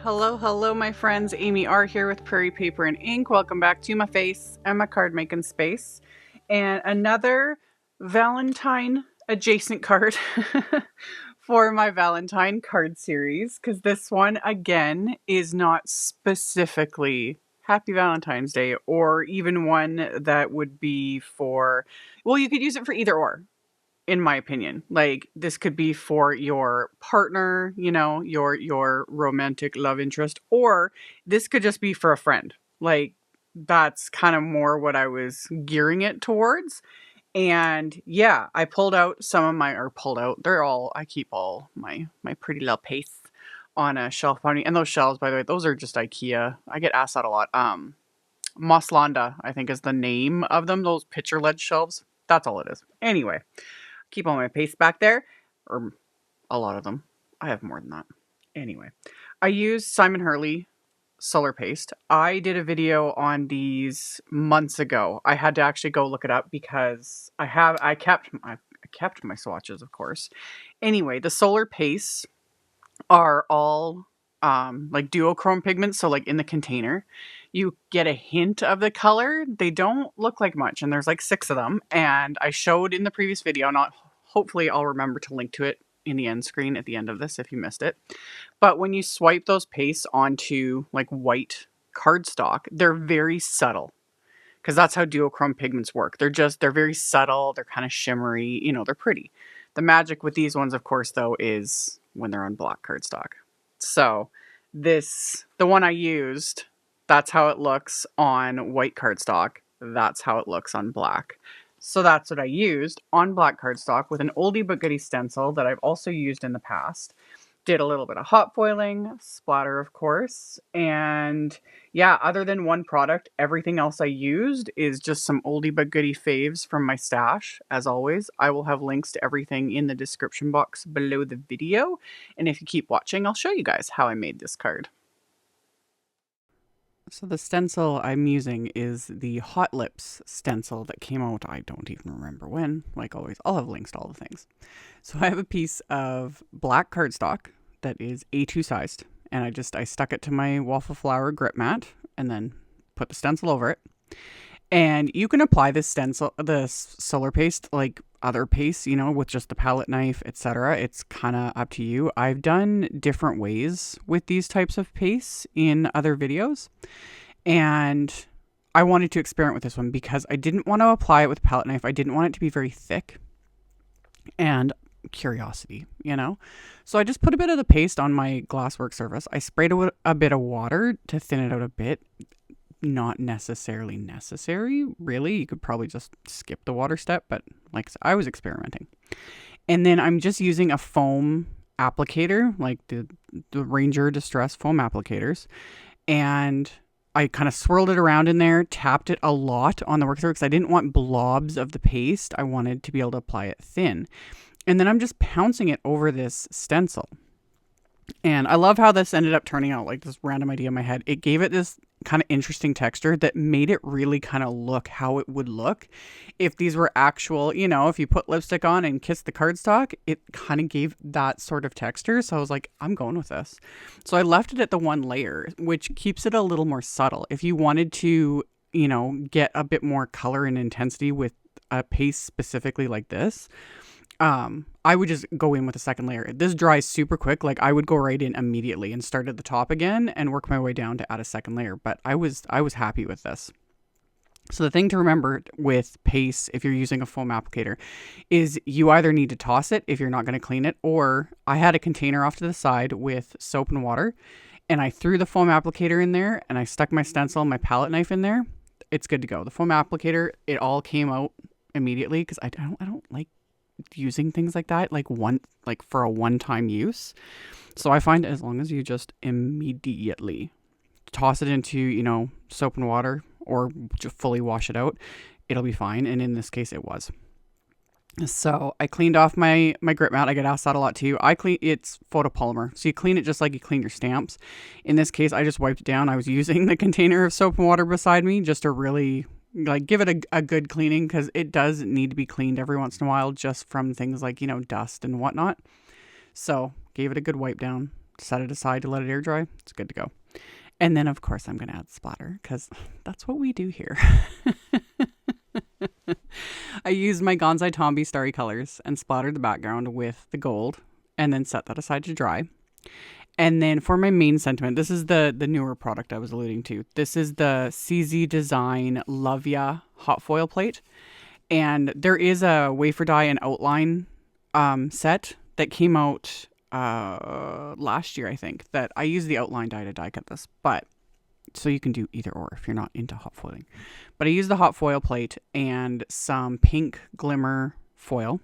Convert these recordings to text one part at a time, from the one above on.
Hello, my friends. AmyR here with Prairie Paper and Ink. Welcome back to my face and my card making space. And another Valentine adjacent card for my Valentine card series. Because this one, again, is not specifically Happy Valentine's Day or even one that would be for, well, you could use it for either or. In my opinion, like this could be for your partner, you know, your romantic love interest, or this could just be for a friend. Like that's kind of more what I was gearing it towards. And yeah, I pulled out some of my, or pulled out, I keep all my pretty little pastes on a shelf behind me. And those shelves, by the way, those are just IKEA. I get asked that a lot. Moslanda, I think is the name of them. Those picture led shelves. That's all it is. Anyway. Keep all my paste back there, or a lot of them. I have more than that. Anyway, I used Simon Hurley Solar Paste. I did a video on these months ago. I had to actually go look it up because I kept my swatches, of course. Anyway, the Solar Pastes are all like duochrome pigments, so like in the container you get a hint of the color. They don't look like much, and there's like 6 of them, and I showed in the previous video. Hopefully I'll remember to link to it in the end screen at the end of this if you missed it. But when you swipe those pastes onto like white cardstock, they're very subtle, because that's how duochrome pigments work. They're very subtle, they're kind of shimmery, you know, they're pretty. The magic with these ones, of course, though, is when they're on black cardstock. So the one I used, that's how it looks on white cardstock. That's how it looks on black. So that's what I used on black cardstock with an oldie but goodie stencil that I've also used in the past. Did a little bit of hot foiling, splatter, of course. And yeah, other than one product, everything else I used is just some oldie but goodie faves from my stash. As always, I will have links to everything in the description box below the video. And if you keep watching, I'll show you guys how I made this card. So the stencil I'm using is the Hot Lips stencil that came out, I don't even remember when, like always. I'll have links to all the things. So I have a piece of black cardstock that is A2 sized, and I stuck it to my Waffle Flower grip mat and then put the stencil over it. And you can apply this solar paste like other pastes, you know, with just the palette knife, etc. It's kind of up to you. I've done different ways with these types of pastes in other videos, and I wanted to experiment with this one because I didn't want to apply it with a palette knife. I didn't want it to be very thick, and curiosity, you know. So I just put a bit of the paste on my glasswork surface. I sprayed it with a bit of water to thin it out a bit. Not necessarily necessary, really. You could probably just skip the water step, but like I was experimenting. And then I'm just using a foam applicator, like the Ranger Distress foam applicators, and I kind of swirled it around in there, tapped it a lot on the work surface because I didn't want blobs of the paste. I wanted to be able to apply it thin. And then I'm just pouncing it over this stencil. And I love how this ended up turning out, like this random idea in my head. It gave it this kind of interesting texture that made it really kind of look how it would look if these were actual, you know, if you put lipstick on and kiss the cardstock, it kind of gave that sort of texture. So I was like, I'm going with this. So I left it at the 1 layer, which keeps it a little more subtle. If you wanted to, you know, get a bit more color and intensity with a paste specifically like this, I would just go in with a 2nd layer. This dries super quick. Like I would go right in immediately and start at the top again and work my way down to add a 2nd layer. But I was happy with this. So the thing to remember with paste, if you're using a foam applicator, is you either need to toss it if you're not going to clean it, or I had a container off to the side with soap and water, and I threw the foam applicator in there and I stuck my stencil and my palette knife in there. It's good to go. The foam applicator, it all came out immediately because I don't like using things like that like for a one-time use. So I find as long as you just immediately toss it into, you know, soap and water or just fully wash it out, it'll be fine. And in this case it was. So I cleaned off my grip mat. I get asked that a lot too. It's photopolymer, so you clean it just like you clean your stamps. In this case I just wiped it down. I was using the container of soap and water beside me just to really like give it a good cleaning, because it does need to be cleaned every once in a while just from things like, you know, dust and whatnot. So gave it a good wipe down, set it aside to let it air dry. It's good to go. And then, of course, I'm going to add splatter because that's what we do here. I used my Gansai Tambi Starry colors and splattered the background with the gold and then set that aside to dry. And then for my main sentiment, this is the newer product I was alluding to. This is the CZ Design Love Ya hot foil plate. And there is a wafer die and outline set that came out last year, I think, that I used the outline die to die cut this. But so you can do either or if you're not into hot foiling. But I used the hot foil plate and some pink Glimmer foil.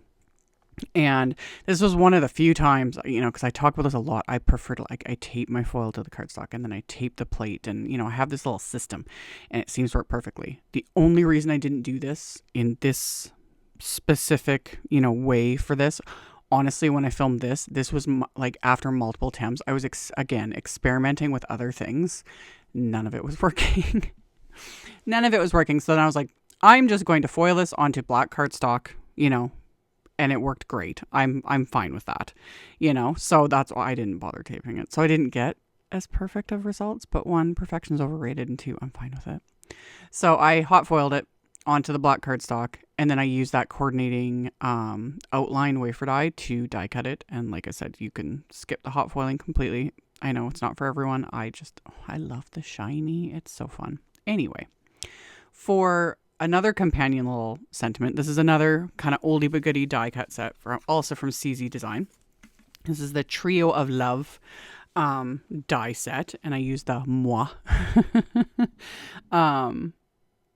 And this was one of the few times, because I talk about this a lot, I prefer to, I tape my foil to the cardstock and then I tape the plate and, I have this little system and it seems to work perfectly. The only reason I didn't do this in this specific, way for this, honestly, when I filmed this was after multiple attempts, I was, again, experimenting with other things. None of it was working. None of it was working. So then I was like, I'm just going to foil this onto black cardstock, and it worked great. I'm fine with that, so that's why I didn't bother taping it. So I didn't get as perfect of results, but one, perfection is overrated, and two, I'm fine with it. So I hot foiled it onto the black cardstock, and then I used that coordinating outline wafer die to die cut it. And like I said, you can skip the hot foiling completely. I know it's not for everyone. I love the shiny. It's so fun. Anyway, for another companion little sentiment, this is another kind of oldie but goodie die cut set, also from CZ Design. This is the Trio of Love die set, and I used the Moi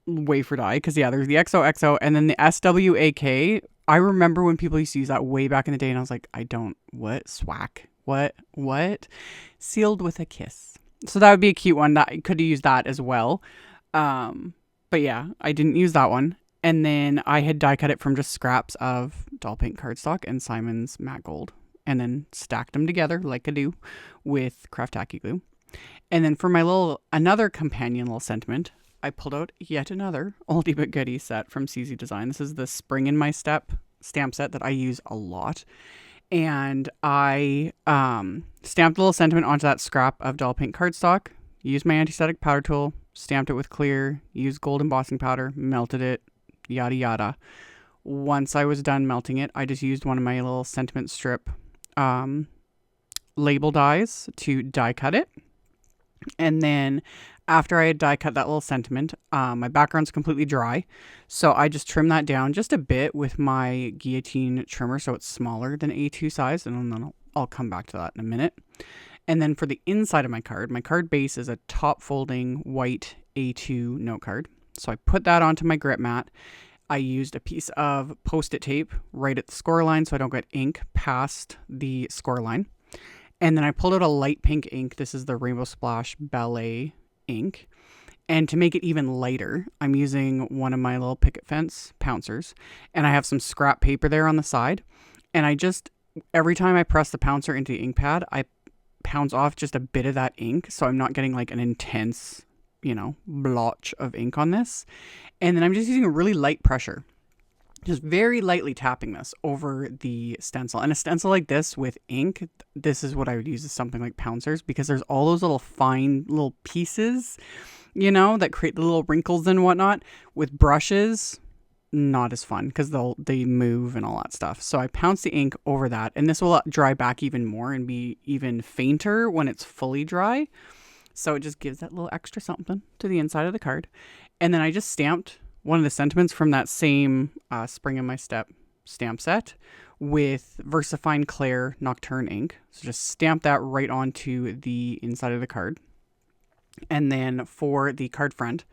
wafer die because, there's the XOXO and then the SWAK. I remember when people used to use that way back in the day, and I was like, SWAK? What? Sealed with a kiss. So that would be a cute one. That I could have used that as well. But yeah, I didn't use that one. And then I had die cut it from just scraps of doll pink cardstock and Simon's matte gold. And then stacked them together like I do with Kuretake glue. And then for my another companion little sentiment, I pulled out yet another oldie but goodie set from CZ Design. This is the Spring in My Step stamp set that I use a lot. And I stamped a little sentiment onto that scrap of doll pink cardstock, used my anti-static powder tool, stamped it with clear, used gold embossing powder, melted it, yada yada. Once I was done melting it, I just used one of my little sentiment strip label dies to die cut it. And then after I had die cut that little sentiment, my background's completely dry. So I just trimmed that down just a bit with my guillotine trimmer so it's smaller than A2 size. And then I'll come back to that in a minute. And then for the inside of my card base is a top folding white A2 note card. So I put that onto my grip mat. I used a piece of Post-it tape right at the score line so I don't get ink past the score line. And then I pulled out a light pink ink. This is the Rainbow Splash Ballet ink. And to make it even lighter, I'm using one of my little picket fence pouncers. And I have some scrap paper there on the side. And I just, every time I press the pouncer into the ink pad, I pounds off just a bit of that ink. So I'm not getting like an intense, blotch of ink on this. And then I'm just using a really light pressure. Just very lightly tapping this over the stencil. And a stencil like this with ink, this is what I would use as something like pouncers because there's all those little fine little pieces, that create the little wrinkles and whatnot. With brushes, not as fun because they move and all that stuff. So I pounce the ink over that, and this will dry back even more and be even fainter when it's fully dry. So it just gives that little extra something to the inside of the card. And then I just stamped one of the sentiments from that same Spring in My Step stamp set with VersaFine Clair Nocturne ink. So just stamp that right onto the inside of the card. And then for the card front,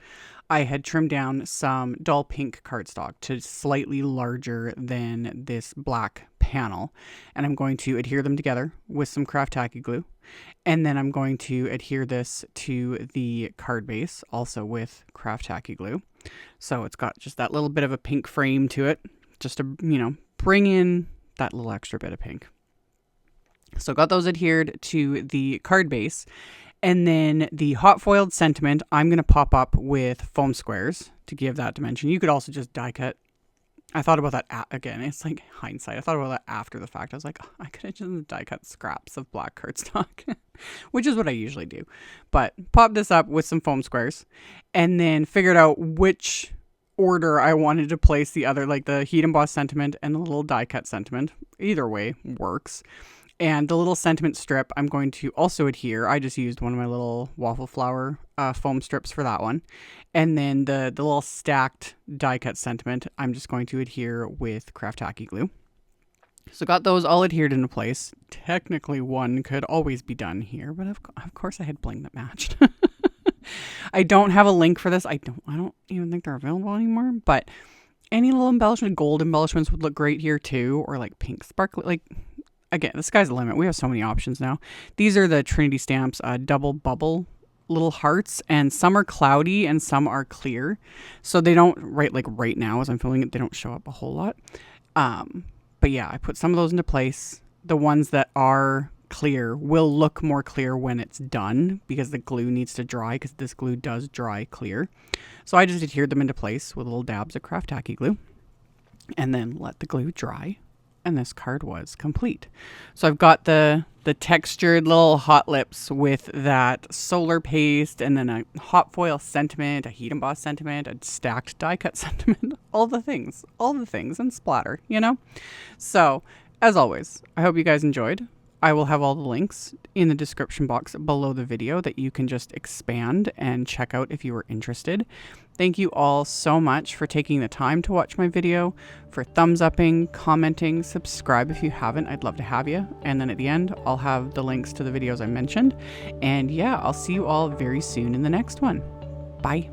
I had trimmed down some dull pink cardstock to slightly larger than this black panel. And I'm going to adhere them together with some Kuretake glue. And then I'm going to adhere this to the card base also with Kuretake glue. So it's got just that little bit of a pink frame to it, just to, bring in that little extra bit of pink. So got those adhered to the card base. And then the hot foiled sentiment, I'm going to pop up with foam squares to give that dimension. You could also just die cut I thought about that again. It's like hindsight. I thought about that after the fact. I was like, oh, I could have just die cut scraps of black cardstock, which is what I usually do. But popped this up with some foam squares and then figured out which order I wanted to place the other, like the heat emboss sentiment and the little die cut sentiment. Either way works. And the little sentiment strip, I'm going to also adhere. I just used one of my little Waffle Flower foam strips for that one. And then the little stacked die cut sentiment, I'm just going to adhere with Kuretake glue. So got those all adhered into place. Technically one could always be done here, but of course I had bling that matched. I don't have a link for this. I don't even think they're available anymore, but any little embellishment, gold embellishments would look great here too, or like pink sparkly, like, again, the sky's the limit. We have so many options now. These are the Trinity Stamps double bubble little hearts, and some are cloudy and some are clear. So they don't, right now as I'm filming it, they don't show up a whole lot. But yeah, I put some of those into place. The ones that are clear will look more clear when it's done because the glue needs to dry, because this glue does dry clear. So I just adhered them into place with little dabs of Kuretake glue and then let the glue dry. And this card was complete. So I've got the textured little hot lips with that solar paste and then a hot foil sentiment, a heat emboss sentiment, a stacked die cut sentiment, all the things and splatter, you know? So as always, I hope you guys enjoyed. I will have all the links in the description box below the video that you can just expand and check out if you are interested. Thank you all so much for taking the time to watch my video, for thumbs upping, commenting, subscribe if you haven't. I'd love to have you. And then at the end, I'll have the links to the videos I mentioned. And yeah, I'll see you all very soon in the next one. Bye.